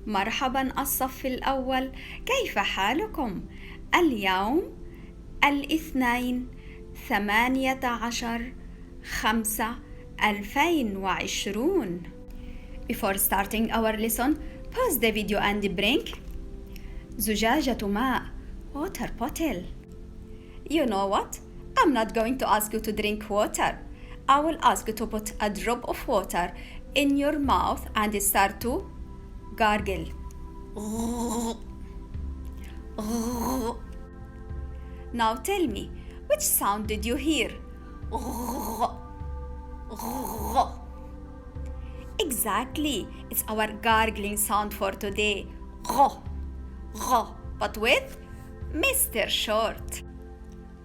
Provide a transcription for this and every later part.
مرحبا الصف الأول، كيف حالكم؟ اليوم 18/5/2020. Before starting our lesson, pause the video and bring زجاجة ماء, water bottle. You know what? I'm not going to ask you to drink water. I will ask you to put a drop of water in your mouth and start to gargle. Now tell me, which sound did you hear? Exactly, it's our gargling sound for today. But with Mr. Short.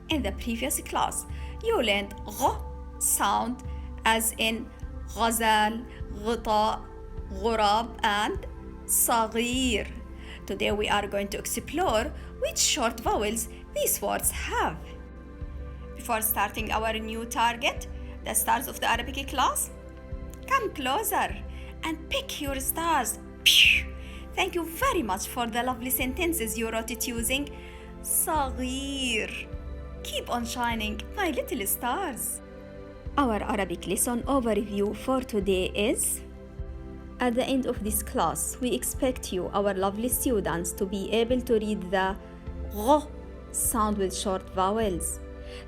In the previous class, you learned sound as in غزال, غطاء, غراب and صغير. Today we are going to explore which short vowels these words have. Before starting our new target, the stars of the Arabic class, come closer and pick your stars. Thank you very much for the lovely sentences you wrote it using صغير. Keep on shining, my little stars. Our Arabic lesson overview for today is: at the end of this class, we expect you, our lovely students, to be able to read the غ sound with short vowels.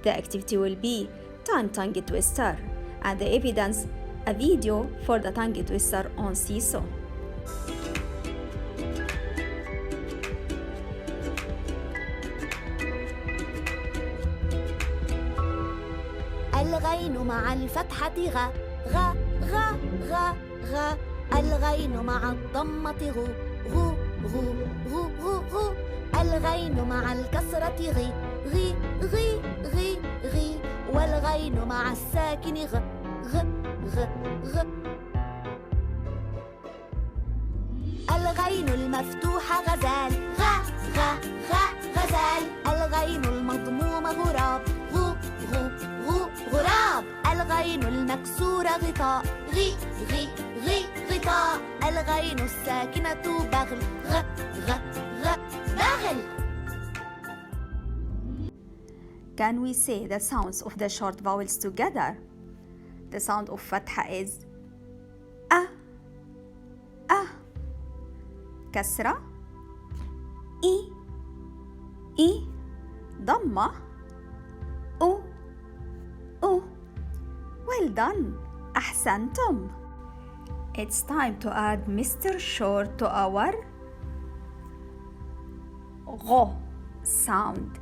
The activity will be tongue twister, and the evidence, a video for the tongue twister on Seesaw. الغين مع الفتحة غ غ غ غ غ. الغين مع الضمة غ غ غ غ غ غ. الغين مع الكسرة غ غ غ غ غ. والغين مع الساكن غ غ غ غ. الغين المفتوحة غزال غ غ غ غزال. الغين المضمومة غراب غ غ غ غراب. الغين المكسورة غطاء غ غ غ غطاء. الغين الساكنة بغل غ غ غ بغل. Can we say the sounds of the short vowels together? The sound of فتحة is أ أ. كسرة إي إي. ضمة أو أو. Well done. أحسنتم. It's time to add Mr. Short to our غ sound.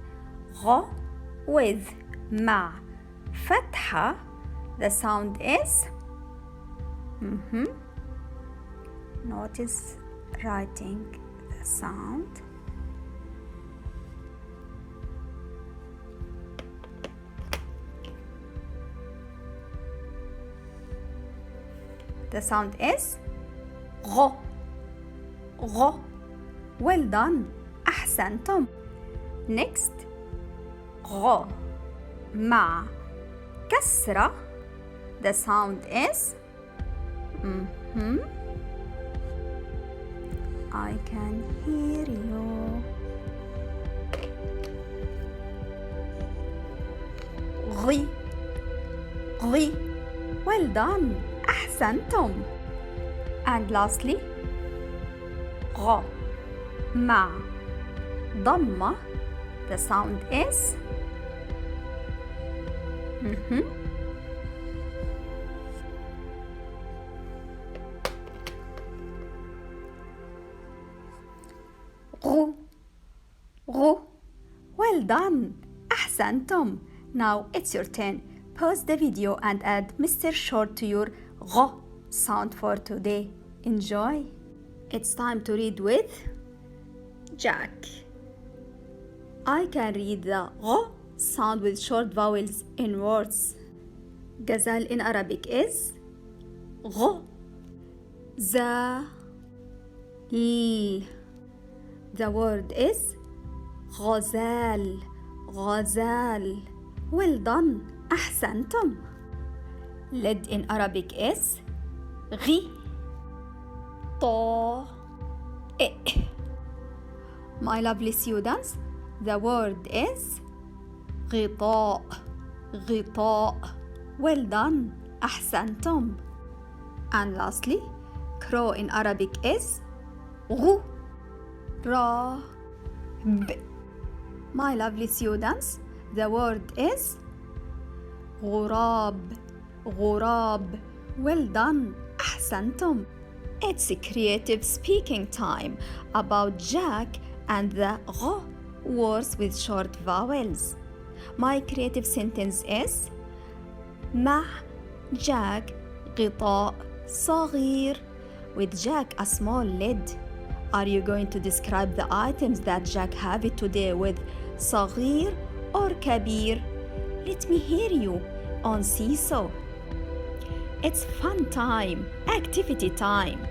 غ with مع فتحة. The sound is Notice writing the sound. The sound is غ غ. Well done. أحسنتم. Next, غ مع كسرة. The sound is I can hear you. غي غي. Well done. أحسنتم. And lastly, غ مع ضمة. The sound is غو غو. Well done. أحسنتم. Now it's your turn. Pause the video and add Mr. Short to your غ sound for today. Enjoy. It's time to read with Jack. I can read the غ sound with short vowels in words. Gazelle in Arabic is غ za l. The word is غزال غزال. Well done. أحسنتم. Lead in Arabic is غي طا My lovely students, the word is غطاء. غطاء. Well done. أحسنتم. And lastly, crow in Arabic is غو. را. ب. My lovely students, the word is غراب. غراب. Well done. أحسنتم. It's a creative speaking time about Jack and the غ words with short vowels. My creative sentence is مع Jack غطاء صغير. With Jack a small lid. Are you going to describe the items that Jack have it today with صغير or كبير? Let me hear you on seesaw. It's fun time, activity time.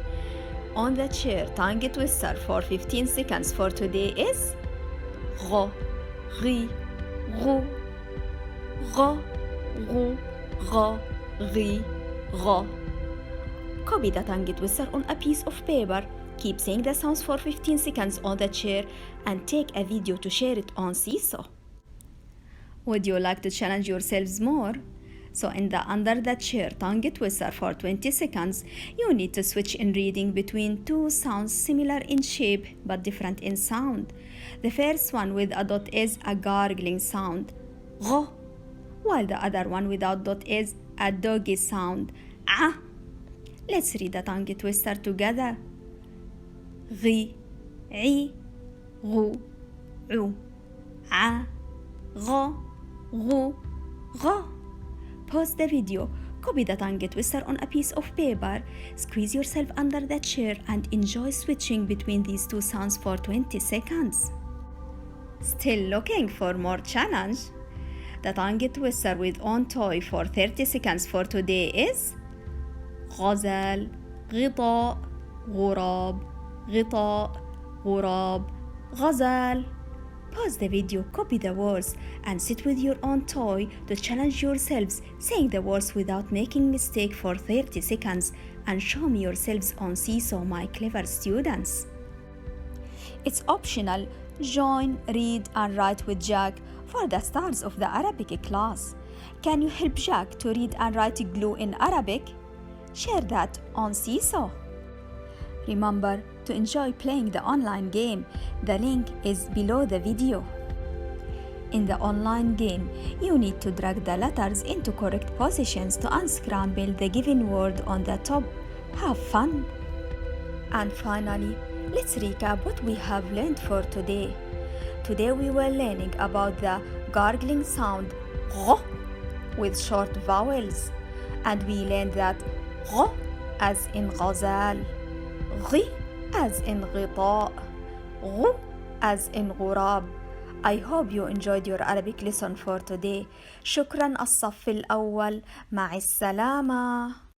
On the chair, tongue twister for 15 seconds for today is غ غي غو غ غو غ غي غ. Copy the tongue twister on a piece of paper. Keep saying the sounds for 15 seconds on the chair and take a video to share it on Seesaw. Would you like to challenge yourselves more? So in the under the chair tongue twister for 20 seconds, you need to switch in reading between two sounds similar in shape but different in sound. The first one with a dot is a gargling sound, غ, while the other one without dot is a doggy sound, ع. Let's read the tongue twister together. غي عي غو عو ع غ غو غ. Pause the video, copy the tongue twister on a piece of paper, squeeze yourself under the chair and enjoy switching between these two sounds for 20 seconds. Still looking for more challenge? The tongue twister with on toy for 30 seconds for today is غزال غطاء غراب غطاء غراب غزال. Pause the video, copy the words, and sit with your own toy to challenge yourselves, saying the words without making mistake for 30 seconds, and show me yourselves on Seesaw, my clever students. It's optional. Join, read, and write with Jack for the stars of the Arabic class. Can you help Jack to read and write glue in Arabic? Share that on Seesaw. Remember to enjoy playing the online game. The link is below the video. In the online game, you need to drag the letters into correct positions to unscramble the given word on the top. Have fun! And finally, let's recap what we have learned for today. Today we were learning about the gargling sound غ with short vowels, and we learned that غ as in غزال, غ as in غطاء, غ as in غراب. I hope you enjoyed your Arabic lesson for today. شكرا الصف الأول. مع السلامة.